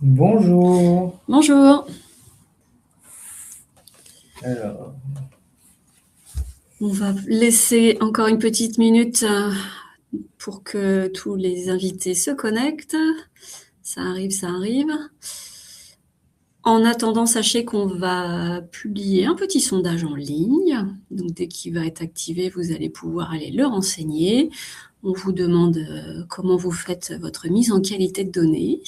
Bonjour. Bonjour, Alors, on va laisser encore une petite minute pour que tous les invités se connectent. Ça arrive, ça arrive. En attendant, sachez qu'on va publier un petit sondage en ligne. Donc dès qu'il va être activé, vous allez pouvoir aller le renseigner. On vous demande comment vous faites votre mise en qualité de données.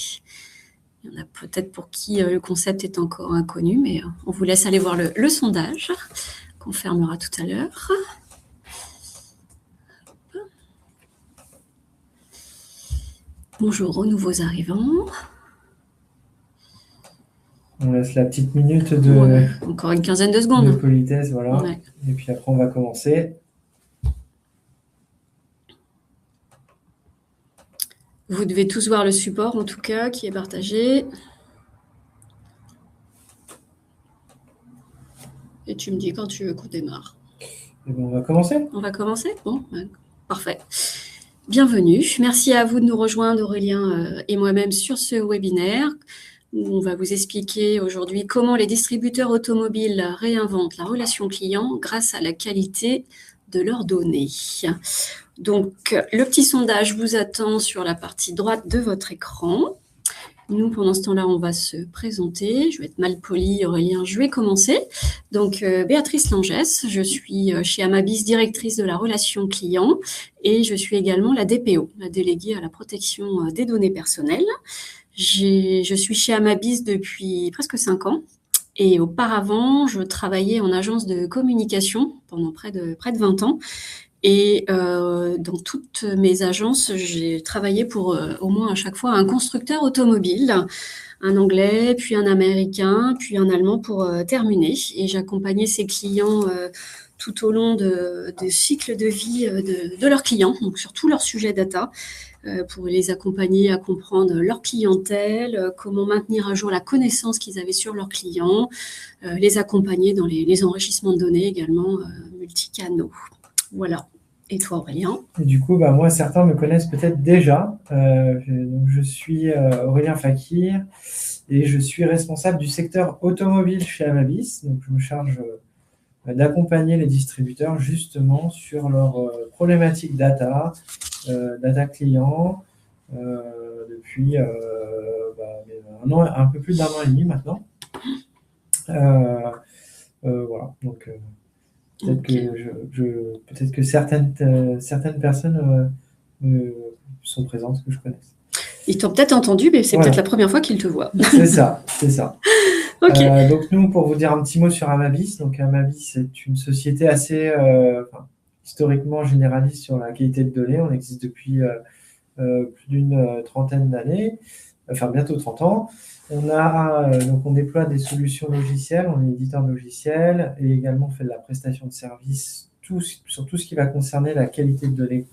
Il y en a peut-être pour qui le concept est encore inconnu, mais on vous laisse aller voir le sondage qu'on fermera tout à l'heure. Bonjour aux nouveaux arrivants. on laisse la petite minute Ouais, encore une quinzaine de de secondes. politesse, voilà. Ouais. Et puis après, on va commencer. Vous devez tous voir le support, en tout cas, qui est partagé. Et tu me dis quand tu veux qu'on démarre. Et ben, on va commencer. On va commencer? Bon, parfait. Bienvenue. Merci à vous de nous rejoindre, Aurélien et moi-même, sur ce webinaire où on va vous expliquer aujourd'hui comment les distributeurs automobiles réinventent la relation client grâce à la qualité de leurs données. Donc, le petit sondage vous attend sur la partie droite de votre écran. Nous, pendant ce temps-là, on va se présenter. Je vais être mal polie, Aurélien, je vais commencer. Donc, Béatrice Langès, je suis chez Amabis, directrice de la relation client, et je suis également la DPO, la déléguée à la protection des données personnelles. Je suis chez Amabis depuis presque 5 ans. Et auparavant, je travaillais en agence de communication pendant près de 20 ans. Et dans toutes mes agences, j'ai travaillé pour au moins à chaque fois un constructeur automobile, un anglais, puis un américain, puis un allemand pour terminer. Et j'accompagnais ces clients tout au long des cycles de vie de leurs clients, donc sur tous leurs sujets data, pour les accompagner à comprendre leur clientèle, comment maintenir à jour la connaissance qu'ils avaient sur leurs clients, les accompagner dans les enrichissements de données également multicanaux. Voilà. Et toi, Aurélien? Et du coup, bah, moi, certains me connaissent peut-être déjà. Donc, je suis Aurélien Fakir et je suis responsable du secteur automobile chez Amabis. Donc, je me charge d'accompagner les distributeurs justement sur leurs problématiques data, data client, depuis un peu plus d'un an et demi maintenant. Voilà, donc peut-être Ok. peut-être que certaines personnes sont présentes que je connaisse. Ils t'ont peut-être entendu, mais c'est peut-être la Voilà, première fois qu'ils te voient. c'est ça, c'est ça. Ok. Donc nous, pour vous dire un petit mot sur Amabis, donc Amabis c'est une société assez historiquement généraliste sur la qualité de données. On existe depuis plus d'une trentaine d'années, enfin bientôt 30 ans. Donc on déploie des solutions logicielles, on est éditeur de logiciels et également on fait de la prestation de services sur tout ce qui va concerner la qualité de données,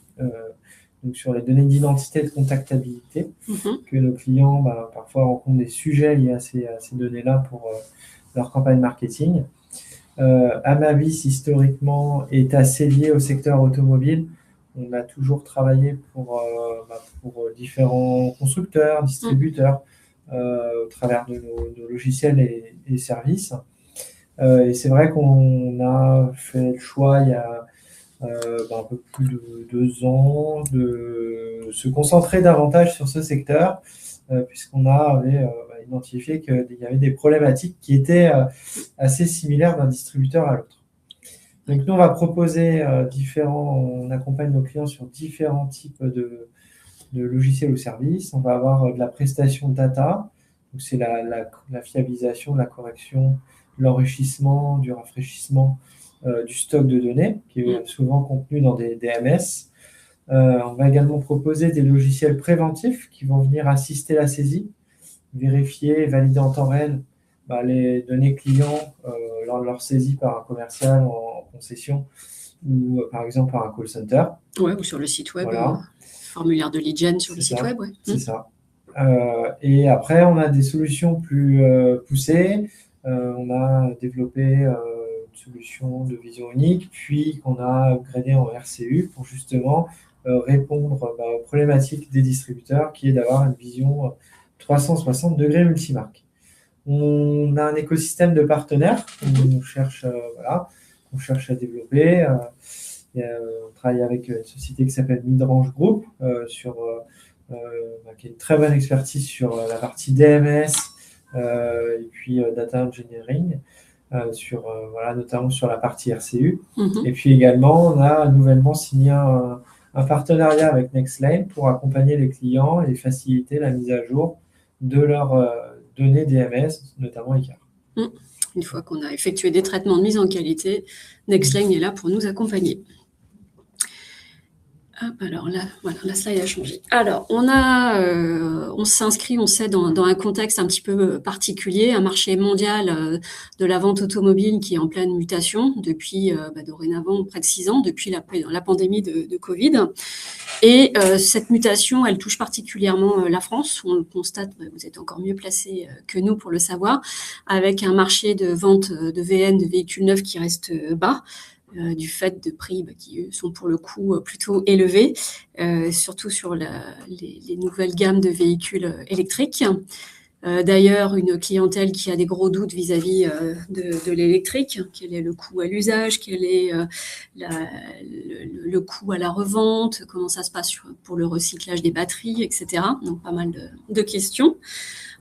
donc sur les données d'identité et de contactabilité, que nos clients parfois rencontrent des sujets liés à ces données-là pour leur campagne marketing. Amabis, historiquement, est assez lié au secteur automobile. On a toujours travaillé pour différents constructeurs, distributeurs, au travers de nos logiciels et services. Et c'est vrai qu'on a fait le choix il y a un peu plus de 2 ans de se concentrer davantage sur ce secteur, puisqu'on avait identifié qu'il y avait des problématiques qui étaient assez similaires d'un distributeur à l'autre. Donc nous, on va proposer on accompagne nos clients sur différents types de logiciels ou services. On va avoir de la prestation de data, donc c'est la fiabilisation, la correction, l'enrichissement, du rafraîchissement du stock de données, qui est souvent contenu dans des DMS. On va également proposer des logiciels préventifs qui vont venir assister la saisie, vérifier et valider en temps réel les données clients lors de leur saisie par un commercial en concession ou par exemple par un call center. Ouais, ou sur le site web, Voilà, formulaire de lead gen sur le c'est site ça, web, ouais. c'est ça. Et après, on a des solutions plus poussées. On a développé une solution de vision unique, puis qu'on a upgradé en RCU pour justement répondre aux problématiques des distributeurs, qui est d'avoir une vision 360 degrés multimarque. On a un écosystème de partenaires qu'on cherche, qu'on cherche à développer. On travaille avec une société qui s'appelle Midrange Group, qui a une très bonne expertise sur la partie DMS et puis Data Engineering, notamment sur la partie RCU. Et puis également, on a nouvellement signé un partenariat avec Nextlane pour accompagner les clients et faciliter la mise à jour de leurs données DMS, notamment ICAR. Une fois qu'on a effectué des traitements de mise en qualité, Nextlane est là pour nous accompagner. Hop, alors là, voilà, la slide a changé. Alors, on s'inscrit, on sait, dans un contexte un petit peu particulier, un marché mondial de la vente automobile qui est en pleine mutation depuis dorénavant près de 6 ans, depuis la pandémie de Covid. Et cette mutation, elle touche particulièrement la France. On le constate, vous êtes encore mieux placé que nous pour le savoir, avec un marché de vente de VN, de véhicules neufs qui reste bas. Du fait de prix qui sont pour le coup plutôt élevés, surtout sur les nouvelles gammes de véhicules électriques. D'ailleurs, une clientèle qui a des gros doutes vis-à-vis de l'électrique, quel est le coût à l'usage, quel est le coût à la revente, comment ça se passe pour le recyclage des batteries, etc. Donc pas mal de questions.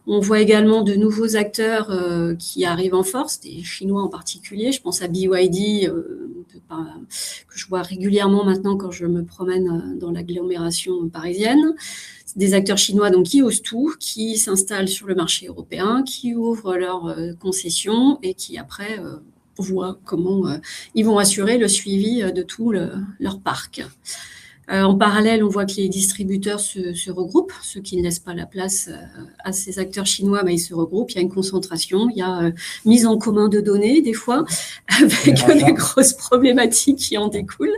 On voit également de nouveaux acteurs qui arrivent en force, des Chinois en particulier. Je pense à BYD, que je vois régulièrement maintenant quand je me promène dans l'agglomération parisienne. Des acteurs chinois donc, qui osent tout, qui s'installent sur le marché européen, qui ouvrent leurs concessions et qui après voient comment ils vont assurer le suivi de tout leur parc. En parallèle, on voit que les distributeurs se regroupent. Ceux qui ne laissent pas la place à ces acteurs chinois, ils se regroupent. Il y a une concentration, il y a mise en commun de données, des fois, avec des grosses problématiques qui en découlent.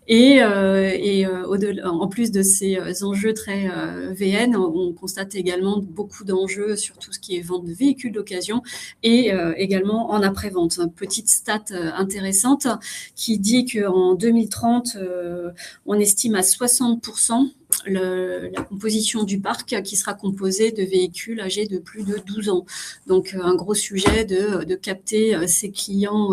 Et en plus de ces enjeux très VN, on constate également beaucoup d'enjeux sur tout ce qui est vente de véhicules d'occasion et également en après-vente. Une petite stat intéressante qui dit qu'en 2030, on estime à 60% la composition du parc qui sera composée de véhicules âgés de plus de 12 ans. Donc, un gros sujet de capter ces clients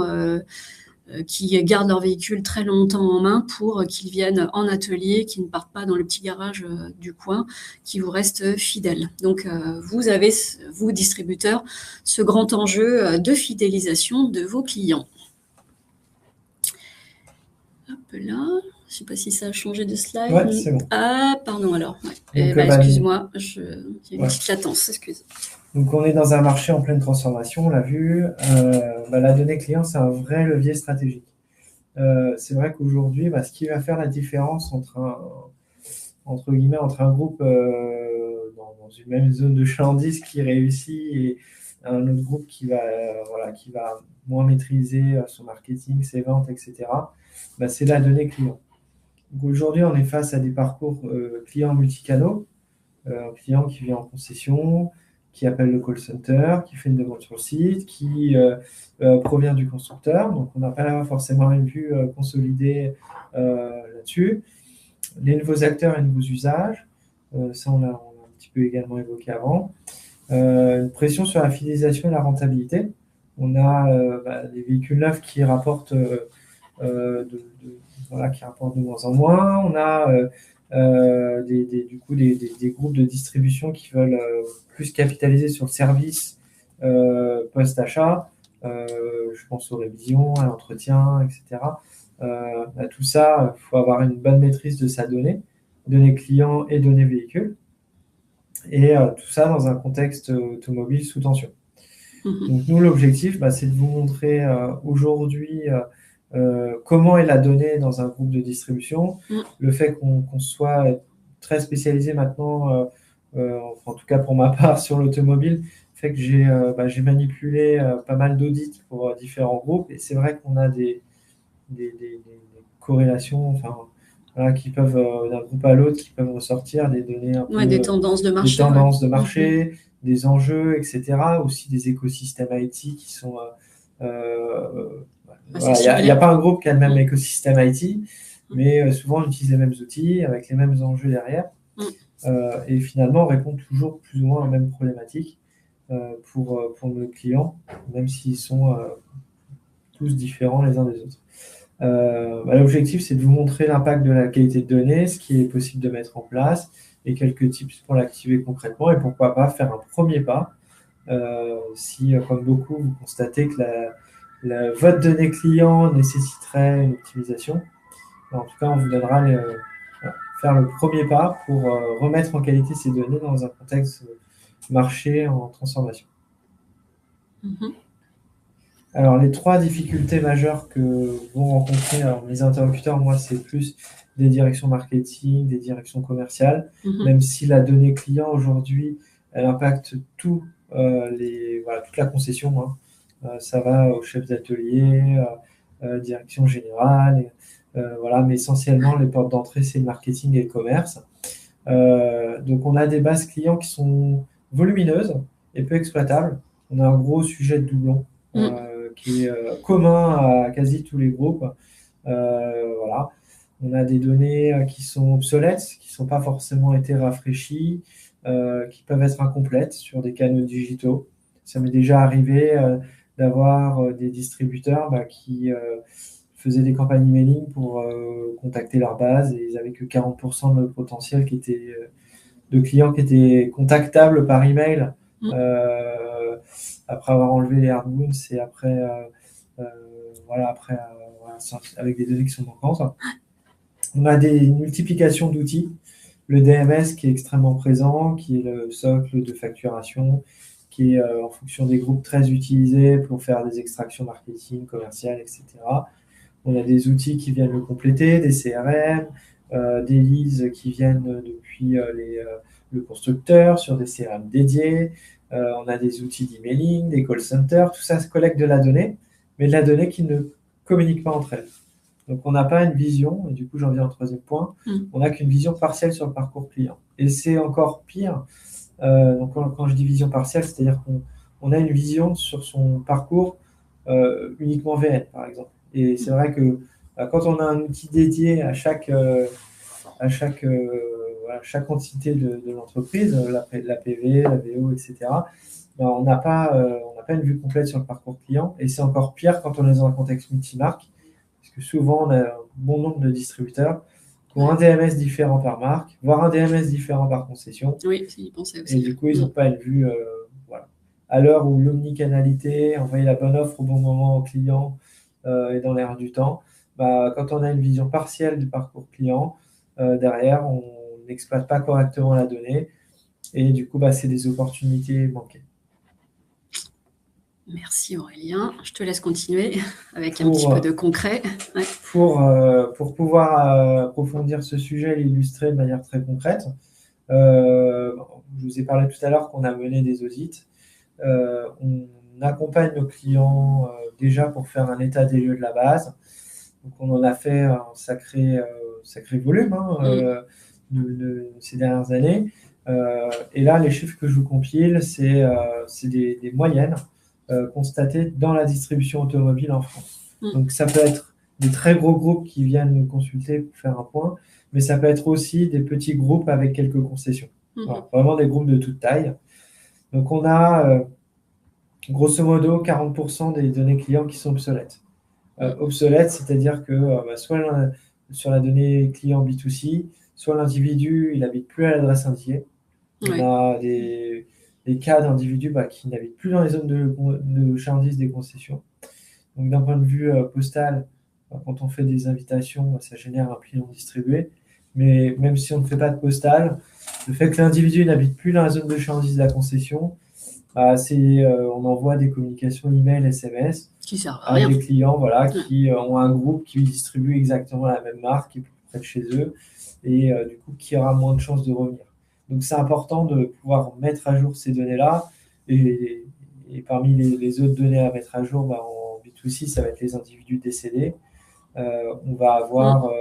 qui gardent leur véhicule très longtemps en main pour qu'ils viennent en atelier, qu'ils ne partent pas dans le petit garage du coin, qui vous restent fidèles. Donc, vous avez, vous, distributeurs, ce grand enjeu de fidélisation de vos clients. Hop là. Je ne sais pas si ça a changé de slide. Ouais, c'est bon. Ah, pardon alors. Ouais. Excuse-moi, il y a une petite latence, excuse. Donc, on est dans un marché en pleine transformation, on l'a vu. La donnée client, c'est un vrai levier stratégique. C'est vrai qu'aujourd'hui, ce qui va faire la différence entre un groupe dans une même zone de chalandise qui réussit et un autre groupe qui va moins maîtriser son marketing, ses ventes, etc., c'est la donnée client. Donc aujourd'hui, on est face à des parcours clients multicanaux, un client qui vient en concession, qui appelle le call center, qui fait une demande sur le site, qui provient du constructeur. Donc, on n'a pas forcément une vue consolidée là-dessus. Les nouveaux acteurs et nouveaux usages, ça, on l'a un petit peu également évoqué avant. Une pression sur la fidélisation et la rentabilité. On a des véhicules neufs qui rapportent qui rapportent de moins en moins. On a des groupes de distribution qui veulent plus capitaliser sur le service post-achat. Je pense aux révisions, à l'entretien, etc. Tout ça, il faut avoir une bonne maîtrise de sa donnée client et données véhicule. Et tout ça dans un contexte automobile sous tension. Donc nous, l'objectif, c'est de vous montrer aujourd'hui comment est la donnée dans un groupe de distribution. Le fait qu'on soit très spécialisé maintenant, en tout cas pour ma part sur l'automobile, fait que j'ai manipulé pas mal d'audits pour différents groupes. Et c'est vrai qu'on a des corrélations qui peuvent, d'un groupe à l'autre, qui peuvent ressortir des données un peu, des tendances de marché, des tendances de marché, des enjeux, etc. Aussi des écosystèmes IT qui sont... il n'y a pas un groupe qui a le même écosystème IT, mais souvent on utilise les mêmes outils avec les mêmes enjeux derrière. Et finalement, on répond toujours plus ou moins aux mêmes problématiques pour nos clients, même s'ils sont tous différents les uns des autres. L'objectif, c'est de vous montrer l'impact de la qualité de données, ce qui est possible de mettre en place, et quelques tips pour l'activer concrètement, et pourquoi pas faire un premier pas. Si, comme beaucoup, vous constatez que votre donnée client nécessiterait une optimisation, en tout cas, on vous donnera faire le premier pas pour remettre en qualité ces données dans un contexte marché en transformation. Alors, les 3 difficultés majeures que vont rencontrer mes interlocuteurs, moi, c'est plus des directions marketing, des directions commerciales, même si la donnée client aujourd'hui, elle impacte toute la concession. Ça va au chef d'atelier, direction générale, mais essentiellement, les portes d'entrée, c'est le marketing et le commerce. Donc, on a des bases clients qui sont volumineuses et peu exploitables. On a un gros sujet de doublon qui est commun à quasi tous les groupes. On a des données qui sont obsolètes, qui ne sont pas forcément été rafraîchies, qui peuvent être incomplètes sur des canaux digitaux. Ça m'est déjà arrivé d'avoir des distributeurs qui faisaient des campagnes emailing pour contacter leur base, et ils n'avaient que 40% de notre potentiel de clients qui étaient contactables par email après avoir enlevé les hardboons et avec des données qui sont manquantes. On a une multiplication d'outils. Le DMS qui est extrêmement présent, qui est le socle de facturation, qui est en fonction des groupes très utilisés pour faire des extractions marketing, commerciales, etc. On a des outils qui viennent le compléter, des CRM, des leads qui viennent depuis le constructeur sur des CRM dédiés. On a des outils d'emailing, des call centers, tout ça se collecte de la donnée, mais de la donnée qui ne communique pas entre elles. Donc, on n'a pas une vision, et du coup, j'en viens au 3e point, on n'a qu'une vision partielle sur le parcours client. Et c'est encore pire. Donc, quand je dis vision partielle, c'est-à-dire qu'on a une vision sur son parcours uniquement VN, par exemple. Et c'est vrai que quand on a un outil dédié à chaque entité de l'entreprise, la PV, la VO, etc., on n'a pas une vue complète sur le parcours client. Et c'est encore pire quand on est dans un contexte multimarque, parce que souvent, on a un bon nombre de distributeurs qui ont un DMS différent par marque, voire un DMS différent par concession. Oui, j'y pensais aussi. Et du coup, ils n'ont pas une vue. À l'heure où l'omnicanalité, envoyer la bonne offre au bon moment au client est dans l'air du temps, quand on a une vision partielle du parcours client, derrière, on n'exploite pas correctement la donnée. Et du coup, c'est des opportunités manquées. Merci Aurélien. Je te laisse continuer avec un petit peu de concret. Ouais. Pour pouvoir approfondir ce sujet et l'illustrer de manière très concrète, je vous ai parlé tout à l'heure qu'on a mené des audits. On accompagne nos clients déjà pour faire un état des lieux de la base. Donc, on en a fait un sacré volume de ces dernières années. Et là, les chiffres que je vous compile, c'est des moyennes constatées dans la distribution automobile en France. Donc, ça peut être des très gros groupes qui viennent nous consulter pour faire un point, mais ça peut être aussi des petits groupes avec quelques concessions. Voilà, vraiment des groupes de toute taille. Donc, on a grosso modo 40% des données clients qui sont obsolètes. Obsolètes, c'est-à-dire que soit sur la donnée client B2C, soit l'individu, il n'habite plus à l'adresse indiquée. On a des cas d'individus qui n'habitent plus dans les zones de chalandise des concessions. Donc, d'un point de vue postal, quand on fait des invitations, ça génère un pli non distribué. Mais même si on ne fait pas de postal, le fait que l'individu n'habite plus dans la zone de chalandise de la concession, on envoie des communications email, SMS qui servent à rien. Des clients qui ont un groupe qui distribue exactement la même marque, qui est plus près de chez eux, et du coup qui aura moins de chances de revenir. Donc c'est important de pouvoir mettre à jour ces données-là, et parmi les autres données à mettre à jour, en B2C, ça va être les individus décédés. On va avoir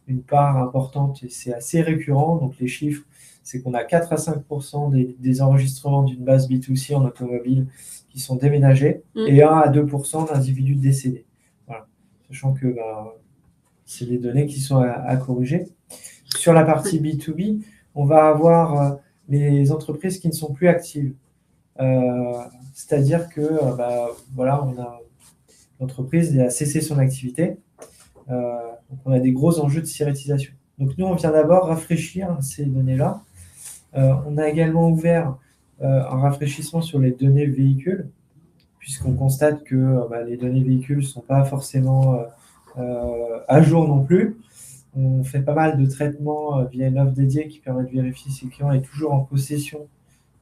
une part importante, et c'est assez récurrent, donc les chiffres, c'est qu'on a 4 à 5% des enregistrements d'une base B2C en automobile qui sont déménagés, et 1 à 2% d'individus décédés. Voilà. Sachant que c'est des données qui sont à corriger. Sur la partie B2B, on va avoir les entreprises qui ne sont plus actives. C'est-à-dire que voilà, l'entreprise a cessé son activité. Donc on a des gros enjeux de sirétisation. Donc nous, on vient d'abord rafraîchir ces données-là. On a également ouvert un rafraîchissement sur les données véhicules, puisqu'on constate que les données véhicules ne sont pas forcément à jour non plus. On fait pas mal de traitements via une offre dédiée qui permet de vérifier si le client est toujours en possession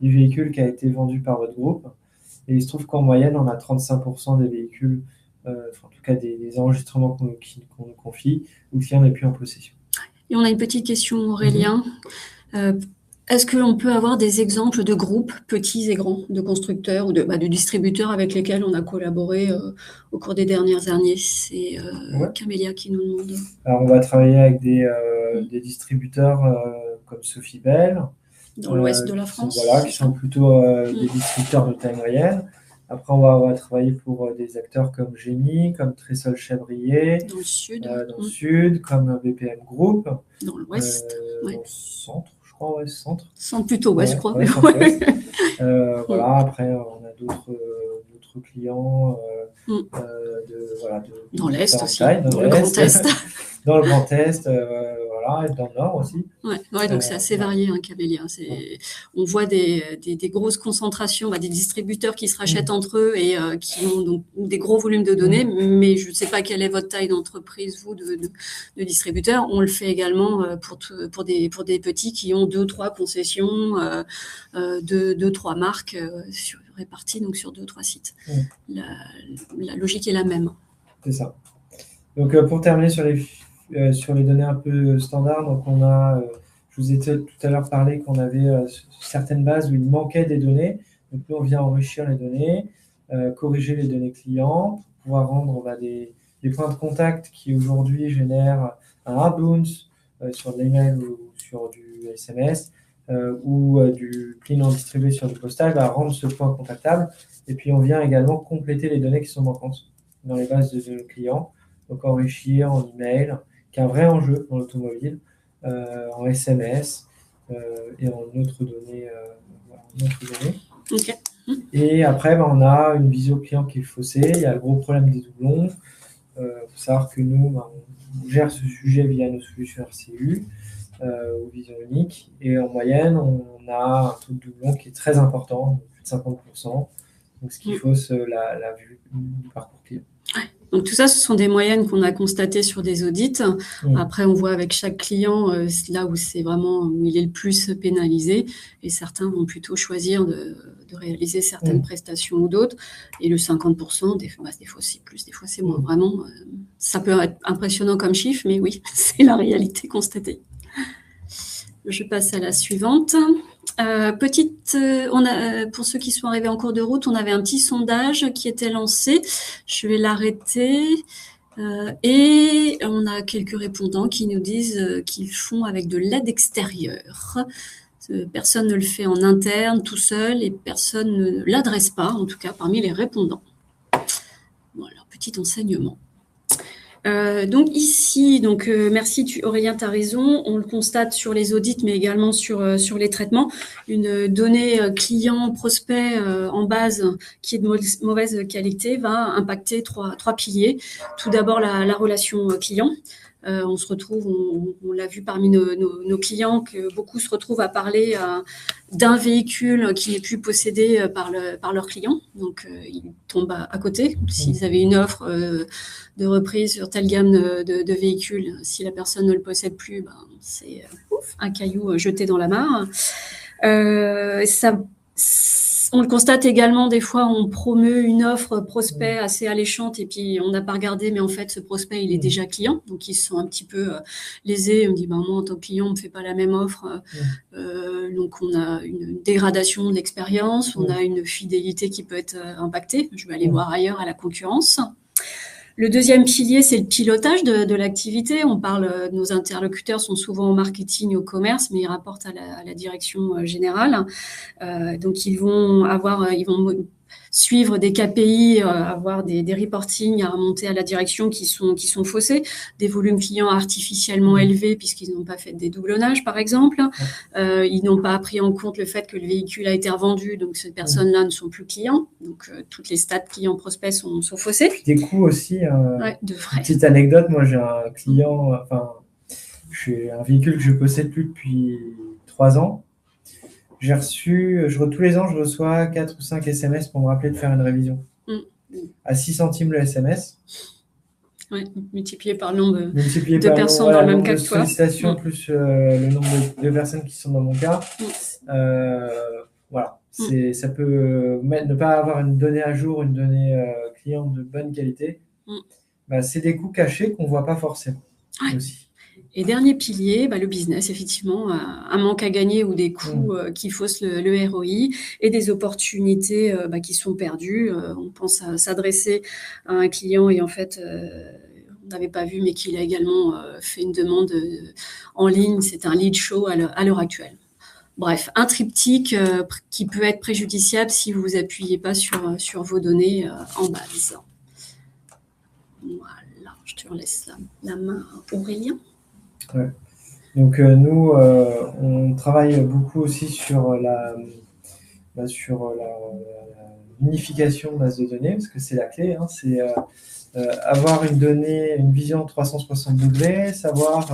du véhicule qui a été vendu par votre groupe. Et il se trouve qu'en moyenne, on a 35% des véhicules, en tout cas des enregistrements qu'on nous confie, où le client n'est plus en possession. Et on a une petite question, Aurélien. Est-ce qu'on peut avoir des exemples de groupes, petits et grands, de constructeurs ou de distributeurs avec lesquels on a collaboré au cours des dernières années? C'est Camélia qui nous demande. Alors, on va travailler avec des distributeurs comme Sophie Bell. Dans l'ouest de la France. Qui sont plutôt des distributeurs de taille moyenne. Après, on va travailler pour des acteurs comme Génie, comme Tressol Chabrier. Dans le sud. Dans le sud, comme BPM Group. Dans l'ouest. Dans le centre, je crois, centre. Centre plutôt ouest, je crois. Voilà, après, on a d'autres clients dans l'Est aussi, dans le Grand Est. Dans le Grand Est, et dans le Nord aussi. Ouais, donc c'est assez varié, Camélia. On voit des grosses concentrations, des distributeurs qui se rachètent entre eux et qui ont donc des gros volumes de données, mais je ne sais pas quelle est votre taille d'entreprise, vous, de distributeurs. On le fait également pour des petits qui ont 2-3 concessions, 2-3 marques réparties donc sur 2-3 sites. La logique est la même. C'est ça. Donc, pour terminer sur les données un peu standards, donc je vous ai tout à l'heure parlé qu'on avait certaines bases où il manquait des données. Donc, nous, on vient enrichir les données, corriger les données clients, pour pouvoir rendre des points de contact qui aujourd'hui génèrent un outbound sur de l'email ou sur du SMS ou du clean en distribué sur du postal, rendre ce point contactable. Et puis, on vient également compléter les données qui sont manquantes dans les bases de données clients. Donc, enrichir en email, qui est un vrai enjeu dans l'automobile, en SMS et en autres données. Okay. Et après, on a une visio client qui est faussée. Il y a le gros problème des doublons. Il faut savoir que nous, on gère ce sujet via nos solutions RCU ou vision unique. Et en moyenne, on a un taux de doublon qui est très important, plus de 50%. Donc, ce qui fausse la vue du parcours client. Donc tout ça, ce sont des moyennes qu'on a constatées sur des audits. Après, on voit avec chaque client là où c'est vraiment où il est le plus pénalisé, et certains vont plutôt choisir de réaliser certaines prestations ou d'autres. Et le 50%, des fois c'est plus, des fois c'est moins. Vraiment, ça peut être impressionnant comme chiffre, mais oui, c'est la réalité constatée. Je passe à la suivante. Pour ceux qui sont arrivés en cours de route, on avait un petit sondage qui était lancé. Je vais l'arrêter. Et on a quelques répondants qui nous disent qu'ils font avec de l'aide extérieure. Personne ne le fait en interne, tout seul, et personne ne l'adresse pas, en tout cas parmi les répondants. Voilà, petit enseignement. Donc ici, merci Aurélien, tu as raison, on le constate sur les audits, mais également sur les traitements, une donnée client prospect en base qui est de mauvaise qualité va impacter trois piliers. Tout d'abord la relation client. On se retrouve, on l'a vu parmi nos clients, que beaucoup se retrouvent à parler d'un véhicule qui n'est plus possédé par leur client. Donc, ils tombent à côté. S'ils avaient une offre de reprise sur telle gamme de véhicules, si la personne ne le possède plus, c'est un caillou jeté dans la mare. On le constate également, des fois, on promeut une offre prospect assez alléchante et puis on n'a pas regardé, mais en fait, ce prospect, il est déjà client. Donc, ils se sont un petit peu lésés. On dit, moi, en tant que client, on ne me fait pas la même offre. Donc, on a une dégradation de l'expérience. On a une fidélité qui peut être impactée. Je vais aller voir ailleurs à la concurrence. Le deuxième pilier, c'est le pilotage de l'activité. On parle, nos interlocuteurs sont souvent au marketing et au commerce, mais ils rapportent à la direction générale. Donc, ils vont suivre des KPI, avoir des reportings à remonter à la direction qui sont faussés, des volumes clients artificiellement élevés puisqu'ils n'ont pas fait des doublonnages, par exemple. Ils n'ont pas pris en compte le fait que le véhicule a été revendu, donc ces personnes-là ne sont plus clients. Donc, toutes les stats clients-prospects sont faussées. Puis des coûts aussi. De frais. Petite anecdote, moi j'ai un client, j'ai un véhicule que je possède plus depuis 3 ans. Tous les ans, je reçois 4 ou 5 SMS pour me rappeler de faire une révision. À 6 centimes le SMS. Ouais, multiplié par le nombre Multiplié de par personnes dans le même cas que toi. Sollicitations plus le nombre de personnes qui sont dans mon cas. Voilà. Ça peut ne pas avoir une donnée à jour, une donnée client de bonne qualité. C'est des coûts cachés qu'on ne voit pas forcément aussi. Et dernier pilier, le business, effectivement, un manque à gagner ou des coûts qui faussent le ROI et des opportunités qui sont perdues. On pense à s'adresser à un client et en fait, on n'avait pas vu, mais qu'il a également fait une demande en ligne. C'est un lead show à l'heure actuelle. Bref, un triptyque qui peut être préjudiciable si vous vous appuyez pas sur vos données en base. Voilà, je te laisse la main, Aurélien. Ouais. Donc nous, on travaille beaucoup aussi sur l'unification de base de données, parce que c'est la clé, c'est avoir une vision 360 degrés, savoir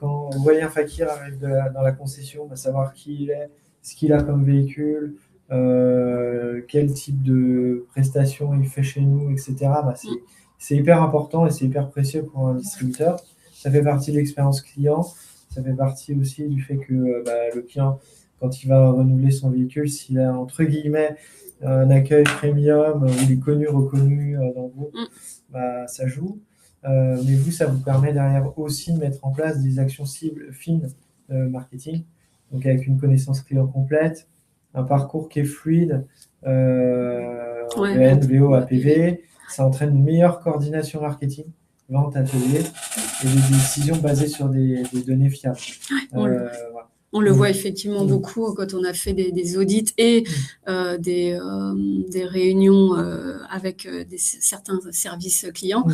quand vous voyez un fakir arrive dans la concession, savoir qui il est, ce qu'il a comme véhicule, quel type de prestations il fait chez nous, etc. C'est hyper important et c'est hyper précieux pour un distributeur. Ça fait partie de l'expérience client. Ça fait partie aussi du fait que le client, quand il va renouveler son véhicule, s'il a entre guillemets un accueil premium où il est connu, reconnu dans vous, ça joue. Mais vous, ça vous permet derrière aussi de mettre en place des actions cibles fines marketing, donc avec une connaissance client complète, un parcours qui est fluide, VN, VO, APV. Ça entraîne une meilleure coordination marketing, vente, atelier, et des décisions basées sur des données fiables. On le voit effectivement beaucoup quand on a fait des audits et des réunions avec certains services clients.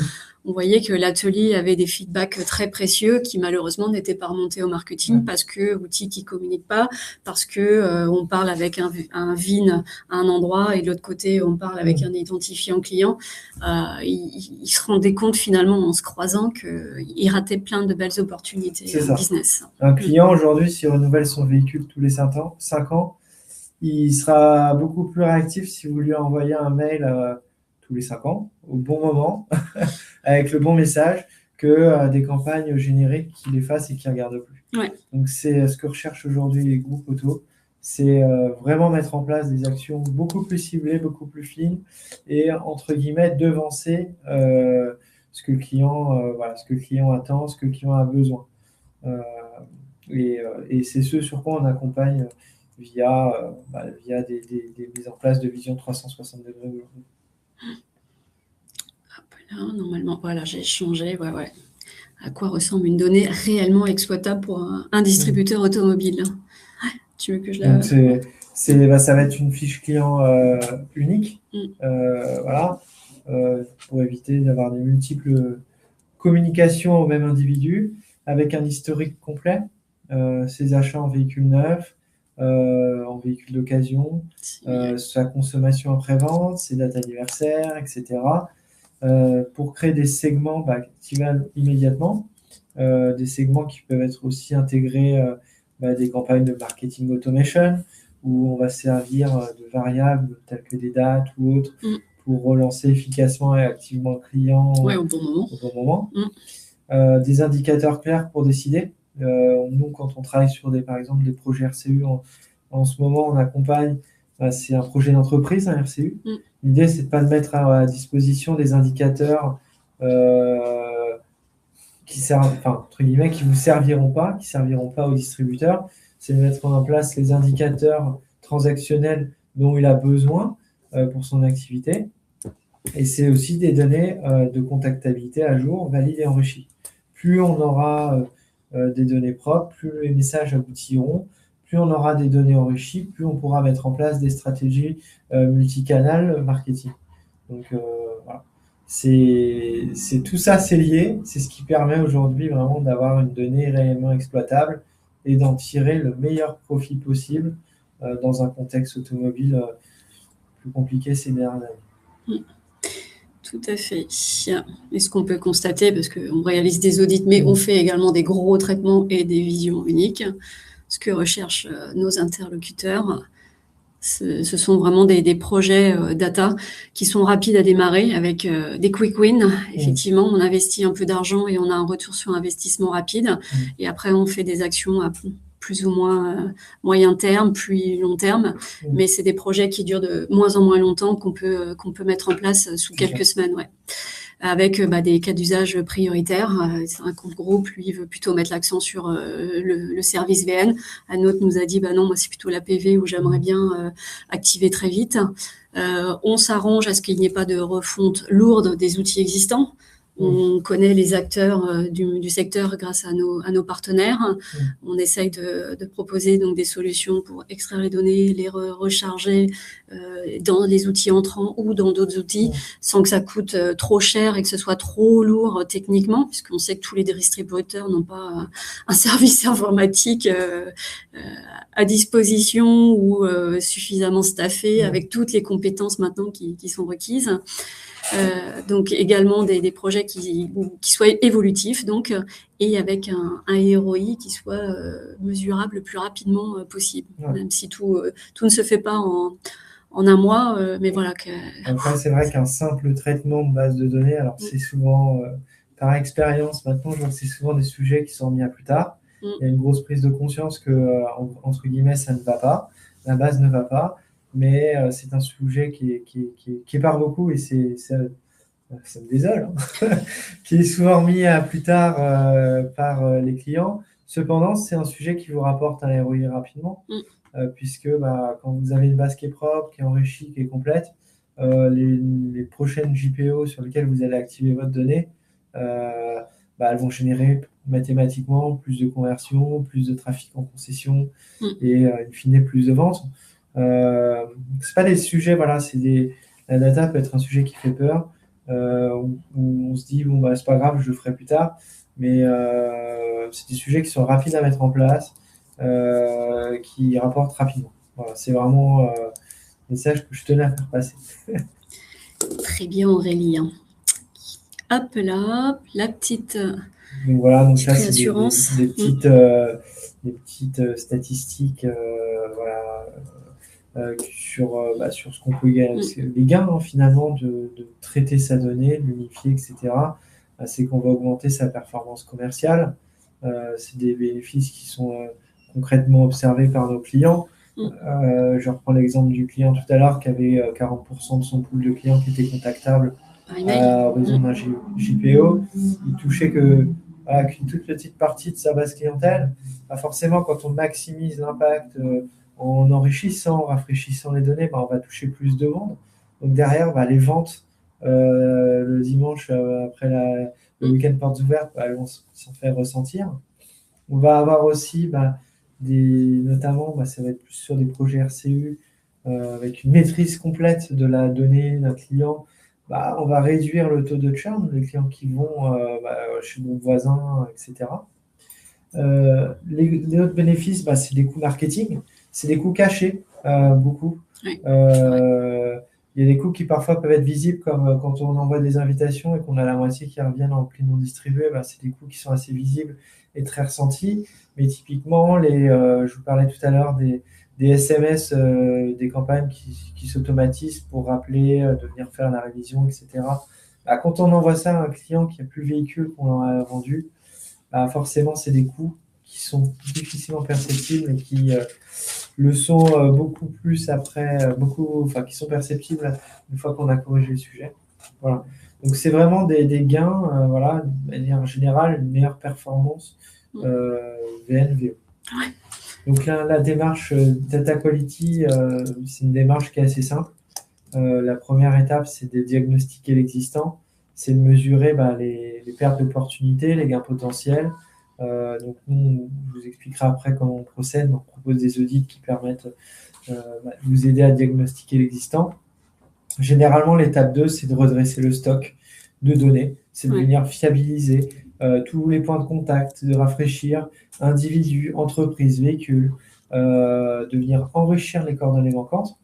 On voyait que l'atelier avait des feedbacks très précieux qui malheureusement n'étaient pas remontés au marketing parce que outil qui communique pas, parce que on parle avec un VIN à un endroit et de l'autre côté on parle avec un identifiant client. Ils se rendaient compte finalement en se croisant qu'ils rataient plein de belles opportunités business. Un client aujourd'hui, s'il renouvelle son véhicule tous les 5 ans, il sera beaucoup plus réactif si vous lui envoyez un mail tous les 5 ans, au bon moment, avec le bon message, que des campagnes génériques qui l'effacent et qui ne regardent plus. Donc c'est ce que recherchent aujourd'hui les groupes auto, c'est vraiment mettre en place des actions beaucoup plus ciblées, beaucoup plus fines, et entre guillemets devancer ce que le client attend, ce que le client a besoin. Et c'est ce sur quoi on accompagne via des mises en place de vision 360 degrés. Normalement, voilà, j'ai changé. À quoi ressemble une donnée réellement exploitable pour un distributeur automobile? Tu veux que je la... Donc ça va être une fiche client unique, pour éviter d'avoir des multiples communications au même individu, avec un historique complet, ses achats en véhicule neuf, en véhicule d'occasion, sa consommation après-vente, ses dates anniversaires, etc. Pour créer des segments activables immédiatement, des segments qui peuvent être aussi intégrés des campagnes de marketing automation, où on va servir de variables telles que des dates ou autres pour relancer efficacement et activement le client au bon moment. Des indicateurs clairs pour décider. Nous, quand on travaille sur par exemple des projets RCU, en ce moment, on accompagne, c'est un projet d'entreprise, un RCU. L'idée, c'est de ne pas mettre à disposition des indicateurs qui vous serviront pas aux distributeurs. C'est de mettre en place les indicateurs transactionnels dont il a besoin pour son activité. Et c'est aussi des données de contactabilité à jour, valides et enrichies. Plus on aura des données propres, plus les messages aboutiront, plus on aura des données enrichies, plus on pourra mettre en place des stratégies multicanales marketing. Donc voilà. C'est tout ça, c'est lié. C'est ce qui permet aujourd'hui vraiment d'avoir une donnée réellement exploitable et d'en tirer le meilleur profit possible dans un contexte automobile plus compliqué ces dernières années. Tout à fait. Et ce qu'on peut constater, parce qu'on réalise des audits, mais on fait également des gros traitements et des visions uniques, ce que recherchent nos interlocuteurs, ce sont vraiment des projets data qui sont rapides à démarrer avec des quick wins. Effectivement, on investit un peu d'argent et on a un retour sur investissement rapide. Et après, on fait des actions à plus ou moins moyen terme, puis long terme. Mais c'est des projets qui durent de moins en moins longtemps qu'on peut mettre en place sous quelques semaines. Ouais. Avec des cas d'usage prioritaires. Un compte groupe, lui, il veut plutôt mettre l'accent sur le service VN. Un autre nous a dit, non, moi, c'est plutôt la PV où j'aimerais bien activer très vite. On s'arrange à ce qu'il n'y ait pas de refonte lourde des outils existants. On connaît les acteurs du secteur grâce à nos partenaires. On essaye de proposer donc des solutions pour extraire les données, les recharger dans les outils entrants ou dans d'autres outils sans que ça coûte trop cher et que ce soit trop lourd techniquement, puisqu'on sait que tous les distributeurs n'ont pas un service informatique à disposition ou suffisamment staffé avec toutes les compétences maintenant qui sont requises. Donc également des projets qui soient évolutifs donc, et avec un ROI qui soit mesurable le plus rapidement possible, même si tout ne se fait pas en un mois, mais voilà. Après, c'est vrai qu'un simple traitement de base de données, alors c'est souvent, par expérience maintenant, je vois que c'est souvent des sujets qui sont mis à plus tard. Il y a une grosse prise de conscience que, entre guillemets, ça ne va pas, la base ne va pas. Mais c'est un sujet qui part beaucoup et ça me désole, qui est souvent mis à plus tard par les clients. Cependant, c'est un sujet qui vous rapporte un ROI rapidement, puisque quand vous avez une base qui est propre, qui est enrichie, qui est complète, les prochaines JPO sur lesquelles vous allez activer votre donnée, elles vont générer mathématiquement plus de conversions, plus de trafic en concession et in fine plus de ventes. C'est pas des sujets, la data peut être un sujet qui fait peur, où on se dit c'est pas grave, je le ferai plus tard, mais c'est des sujets qui sont rapides à mettre en place, qui rapportent rapidement. Voilà, c'est vraiment le message que je tenais à faire passer. Très bien Aurélie. Hop là, la petite. Donc voilà, donc là c'est des petites statistiques, sur ce qu'on peut gagner, les gains finalement de traiter sa donnée, de l'unifier, etc. C'est qu'on va augmenter sa performance commerciale. C'est des bénéfices qui sont concrètement observés par nos clients. Je reprends l'exemple du client tout à l'heure qui avait 40% de son pool de clients qui étaient contactables à horizon d'un JPO. Il touchait qu'une toute petite partie de sa base clientèle. Forcément, quand on maximise l'impact en enrichissant, en rafraîchissant les données, on va toucher plus de ventes. Donc derrière, les ventes le dimanche après le week-end portes ouvertes, elles vont s'en faire ressentir. On va avoir aussi notamment, ça va être plus sur des projets RCU avec une maîtrise complète de la donnée d'un client. On va réduire le taux de churn, les clients qui vont chez nos voisins, etc. Les autres bénéfices, c'est des coûts marketing, c'est des coûts cachés, beaucoup. Oui. Il y a des coûts qui parfois peuvent être visibles, comme quand on envoie des invitations et qu'on a la moitié qui reviennent en prix non distribué, c'est des coûts qui sont assez visibles et très ressentis. Mais typiquement, je vous parlais tout à l'heure des SMS, des campagnes qui s'automatisent pour rappeler de venir faire la révision, etc. Quand on envoie ça à un client qui n'a plus le véhicule qu'on leur a vendu, forcément, c'est des coûts qui sont difficilement perceptibles et qui le sont beaucoup plus après, qui sont perceptibles une fois qu'on a corrigé le sujet. Voilà. Donc, c'est vraiment des gains, de manière générale, une meilleure performance VN-VO. Ouais. Donc, la démarche Data Quality, c'est une démarche qui est assez simple. La première étape, c'est de diagnostiquer l'existant, c'est de mesurer les pertes d'opportunités, les gains potentiels, Donc nous, je vous expliquerai après comment on procède. On propose des audits qui permettent de vous aider à diagnostiquer l'existant. Généralement, l'étape 2, c'est de redresser le stock de données, c'est de venir fiabiliser tous les points de contact, de rafraîchir individus, entreprises, véhicules, de venir enrichir les coordonnées manquantes.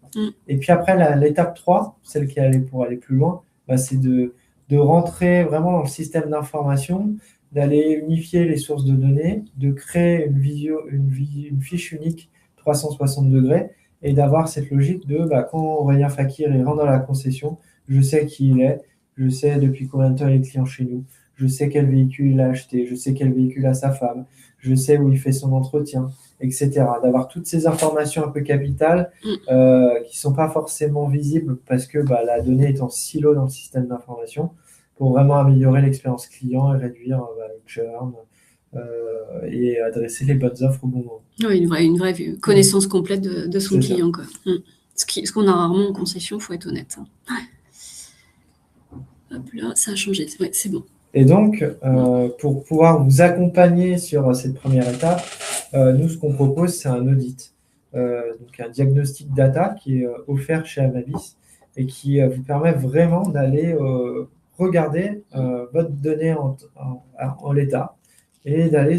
Et puis après, l'étape 3, celle qui allait pour aller plus loin, c'est de rentrer vraiment dans le système d'information, d'aller unifier les sources de données, de créer une fiche unique 360 degrés et d'avoir cette logique de quand Aurélien Fakir il rentre dans la concession, je sais qui il est, je sais depuis combien de temps il est client chez nous, je sais quel véhicule il a acheté, je sais quel véhicule a sa femme, je sais où il fait son entretien, etc. D'avoir toutes ces informations un peu capitales qui ne sont pas forcément visibles parce que la donnée est en silo dans le système d'information pour vraiment améliorer l'expérience client et réduire le churn et adresser les bonnes offres au bon moment. Oui, une vraie connaissance complète de son client. Quoi. Ce qu'on a rarement en concession, il faut être honnête. Hop là, ça a changé. Ouais, c'est bon. Et donc, pour pouvoir vous accompagner sur cette première étape, nous, ce qu'on propose, c'est un audit. Donc, un diagnostic data qui est offert chez Amabis et qui vous permet vraiment d'aller regarder votre donnée en l'état et d'aller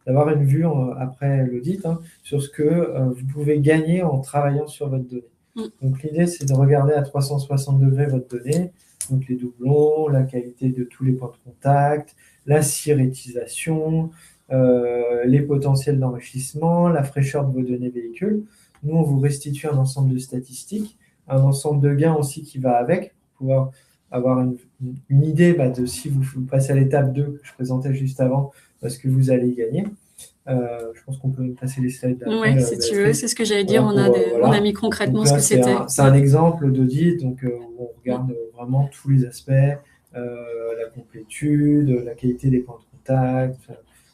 d'avoir une vue après l'audit sur ce que vous pouvez gagner en travaillant sur votre donnée. Donc, l'idée, c'est de regarder à 360 degrés votre donnée, donc les doublons, la qualité de tous les points de contact, la syrétisation, les potentiels d'enrichissement, la fraîcheur de vos données véhicules. Nous, on vous restitue un ensemble de statistiques, un ensemble de gains aussi qui va avec, pour pouvoir avoir une idée de si vous passez à l'étape 2 que je présentais juste avant, ce que vous allez gagner. Je pense qu'on peut passer les slides. Oui, si tu veux, c'est ce que j'allais dire. On a mis concrètement ce que c'était. C'est un exemple d'audit où on regarde vraiment tous les aspects, la complétude, la qualité des points de contact,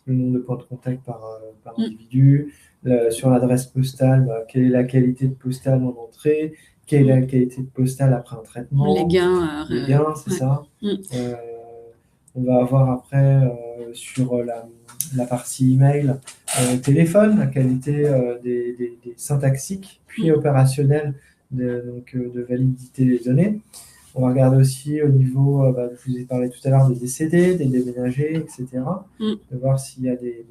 le nombre de points de contact par individu, sur l'adresse postale, quelle est la qualité de postale en entrée, quelle est la qualité de postale après un traitement. Les gains, c'est ça. On va avoir après sur la partie email, téléphone, la qualité des syntaxiques, puis opérationnels de validité des données. On va regarder aussi au niveau, je vous ai parlé tout à l'heure des décédés, des déménagés, etc. De voir s'il y a des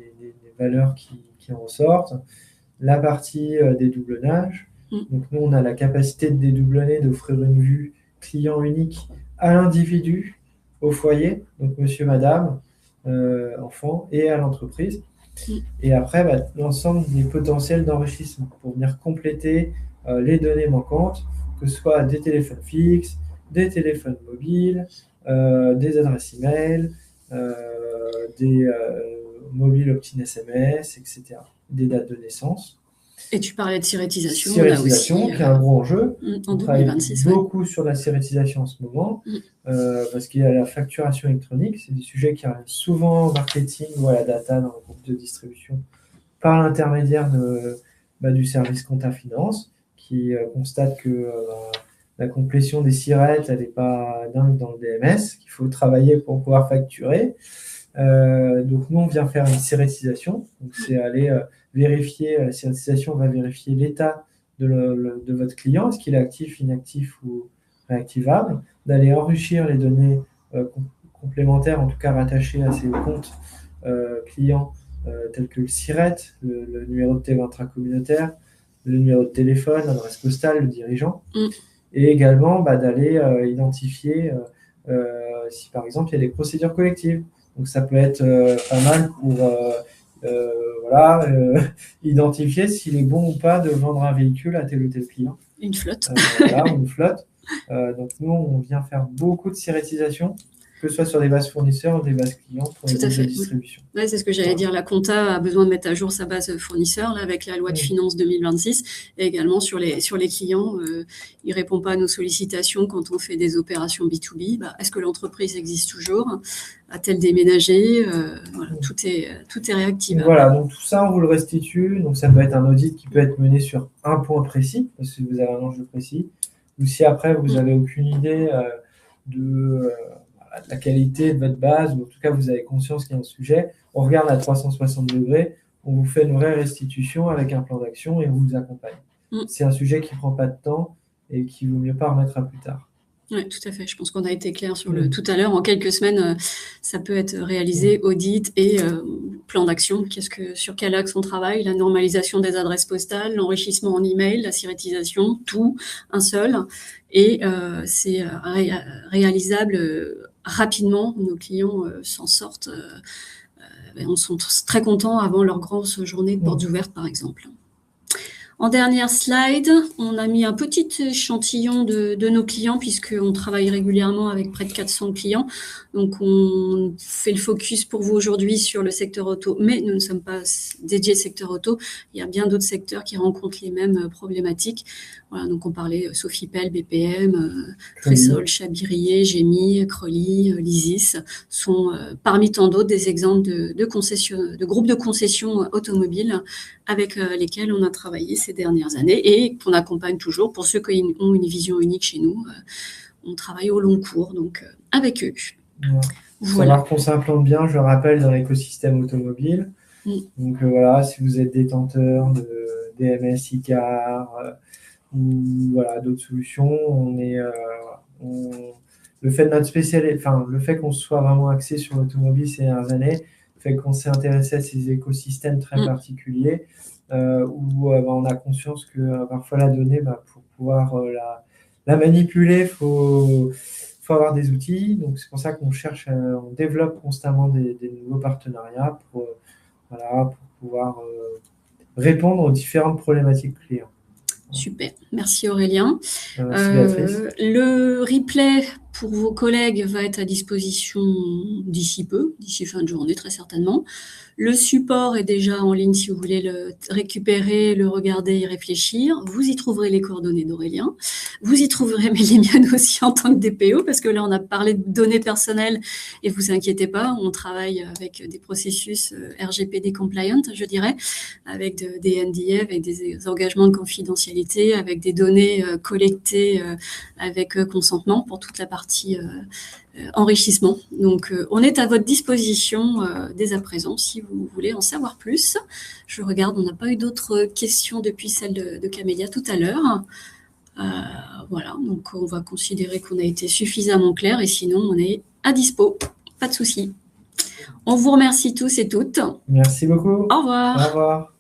valeurs qui en ressortent. La partie dédoublonnage. Donc nous, on a la capacité de dédoublonner, d'offrir une vue client unique à l'individu, au foyer, donc monsieur, madame, enfant, et à l'entreprise. Et après, l'ensemble des potentiels d'enrichissement pour venir compléter les données manquantes, que ce soit des téléphones fixes, des téléphones mobiles, des adresses email, des mobiles opt-in SMS, etc., des dates de naissance. Et tu parlais de syrétisation. Syrétisation, qui est un gros enjeu. En 2026. On travaille beaucoup sur la syrétisation en ce moment, parce qu'il y a la facturation électronique. C'est des sujets qui arrivent souvent au marketing ou à la data dans le groupe de distribution par l'intermédiaire du service compta finance, qui constate que la complétion des SIRET, elle n'est pas dingue dans le DMS, qu'il faut travailler pour pouvoir facturer. Donc nous, on vient faire une syrétisation. Donc c'est aller vérifier, la syrétisation va vérifier l'état de votre client, est-ce qu'il est actif, inactif ou réactivable, d'aller enrichir les données complémentaires, en tout cas rattachées à ces comptes clients tels que le SIRET, le numéro de TVA intracommunautaire, le numéro de téléphone, l'adresse postale, le dirigeant, et également d'aller identifier si par exemple il y a des procédures collectives. Donc ça peut être pas mal pour identifier s'il est bon ou pas de vendre un véhicule à tel ou tel client. Une flotte. Une flotte. Donc nous, on vient faire beaucoup de syrétisation, que ce soit sur des bases fournisseurs ou des bases clients pour les bases de distribution. Ouais, c'est ce que j'allais dire. La compta a besoin de mettre à jour sa base fournisseur là, avec la loi de finances 2026 et également sur les clients. Il ne répond pas à nos sollicitations quand on fait des opérations B2B. Est-ce que l'entreprise existe toujours? A-t-elle déménagé? Tout est réactif. Voilà, donc tout ça, on vous le restitue. Donc ça peut être un audit qui peut être mené sur un point précis, parce que vous avez un enjeu précis. Ou si après, vous n'avez aucune idée la qualité de votre base, ou en tout cas vous avez conscience qu'il y a un sujet, on regarde à 360 degrés, on vous fait une vraie restitution avec un plan d'action et on vous accompagne. C'est un sujet qui ne prend pas de temps et qui vaut mieux pas remettre à plus tard. Oui, tout à fait. Je pense qu'on a été clair sur tout à l'heure. En quelques semaines, ça peut être réalisé, audit et plan d'action. Sur quel axe on travaille? La normalisation des adresses postales, l'enrichissement en email, la syrétisation, tout, un seul. Et c'est réalisable rapidement. Nos clients s'en sortent. On sont très contents avant leur grosse journée de portes ouvertes, par exemple. En dernière slide, on a mis un petit échantillon de nos clients puisqu'on travaille régulièrement avec près de 400 clients. Donc, on fait le focus pour vous aujourd'hui sur le secteur auto, mais nous ne sommes pas dédiés au secteur auto. Il y a bien d'autres secteurs qui rencontrent les mêmes problématiques. Voilà, donc on parlait Sofipel, BPM, Cressol, Chabirier, Gémy, Crolly, Lysis sont parmi tant d'autres des exemples de groupes de concessions automobiles avec lesquels on a travaillé ces dernières années et qu'on accompagne toujours. Pour ceux qui ont une vision unique chez nous, on travaille au long cours, donc avec eux. Voilà. Savoir qu'on s'implante bien, je le rappelle, dans l'écosystème automobile. Donc voilà, si vous êtes détenteur de DMS, ICAR, ou voilà, d'autres solutions, le fait de notre le fait qu'on soit vraiment axé sur l'automobile ces dernières années, fait qu'on s'est intéressé à ces écosystèmes très particuliers où on a conscience que parfois la donnée, pour pouvoir la manipuler, faut avoir des outils. Donc c'est pour ça qu'on on développe constamment des nouveaux partenariats pour pouvoir répondre aux différentes problématiques clients. Super, merci Aurélien. Merci Béatrice. Le replay pour vos collègues va être à disposition d'ici fin de journée très certainement. Le support est déjà en ligne si vous voulez le récupérer, le regarder, y réfléchir. Vous y trouverez les coordonnées d'Aurélien. Vous y trouverez les miennes aussi en tant que DPO, parce que là, on a parlé de données personnelles et vous inquiétez pas, on travaille avec des processus RGPD compliant, je dirais, avec des NDA, avec des engagements de confidentialité, avec des données collectées avec consentement pour toute la partie enrichissement. Donc, on est à votre disposition dès à présent si vous voulez en savoir plus. Je regarde, on n'a pas eu d'autres questions depuis celle de Camélia tout à l'heure. Voilà, donc on va considérer qu'on a été suffisamment clair et sinon on est à dispo. Pas de souci. On vous remercie tous et toutes. Merci beaucoup. Au revoir. Au revoir.